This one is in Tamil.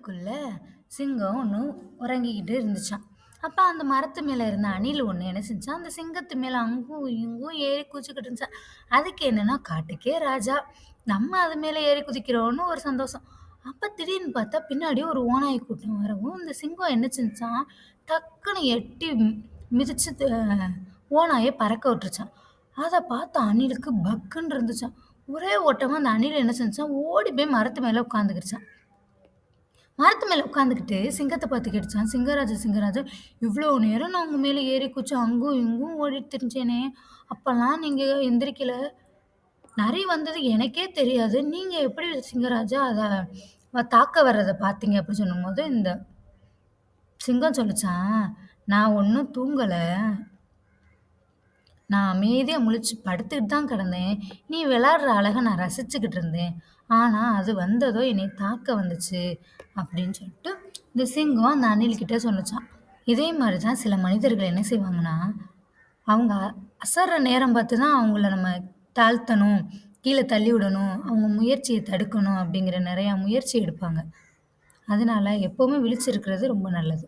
காட்டுக்குள்ள சிங்கம் ஒன்று உறங்கிக்கிட்டு இருந்துச்சாம். அப்போ அந்த மரத்து மேலே இருந்த அணில் ஒன்று என்ன செஞ்சான், அந்த சிங்கத்து மேலே அங்கும் இங்கும் ஏறி குதிச்சுக்கிட்டு இருந்துச்சான். அதுக்கு என்னன்னா, காட்டுக்கே ராஜா, நம்ம அது மேலே ஏறி குதிக்கிறோன்னு ஒரு சந்தோஷம். அப்போ திடீர்னு பார்த்தா பின்னாடி ஒரு ஓநாய் கூட்டம் வரவும் இந்த சிங்கம் என்ன செஞ்சான், டக்குன்னு எட்டி மிதிச்சு ஓநாயை பறக்க விட்டுருச்சான். அதை பார்த்து அணிலுக்கு பக்குன்னு இருந்துச்சான். ஒரே ஓட்டமாக அந்த அணில் என்ன செஞ்சான், ஓடி போய் மரத்து மேலே உட்காந்துக்கிடுச்சான். மரத்து மேல உட்காந்துக்கிட்டு சிங்கத்த பார்த்து கேட்டுச்சான், "சிங்கராஜா, சிங்கராஜா, இவ்ளோ நேரம் நான் உங்க மேல ஏறி குதிச்சு அங்கும் இங்கும் ஓடிட்டு திரிஞ்சேனே! அப்பலாம் நீங்க எந்திரிக்கல. நரி வந்தது எனக்கே தெரியாது. நீங்க எப்படி சிங்கராஜா தாக்க வர்றத பார்த்தீங்க?" அப்படி சொல்லும்போது, இந்த சிங்கம் சொல்லுச்சான், "நான் ஒண்ணும் தூங்கல. நான் அமைதியா முழிச்சு படுத்துக்கிட்டு தான் கிடந்தேன். நீ விளையாடுற அழக நான் ரசிச்சுக்கிட்டு இருந்தேன். ஆனா, அது வந்ததோ என்னைய தாக்க வந்துச்சு." அப்படின்னு சொல்லிட்டு இந்த சிங்கம் அந்த அணில்கிட்ட சொன்னுச்சாம். இதே மாரி தான் சில மனிதர்கள் என்ன செய்வாங்கன்னா, அவங்க அசர்ற நேரம் பார்த்து தான் அவங்கள நம்ம தாழ்த்தணும், கீழ தள்ளி விடணும், அவங்க முயற்சிய தடுக்கணும் அப்படிங்கிற நெறையா முயற்சி எடுப்பாங்க. அதனால எப்பவுமே விழிச்சிருக்கிறது ரொம்ப நல்லது.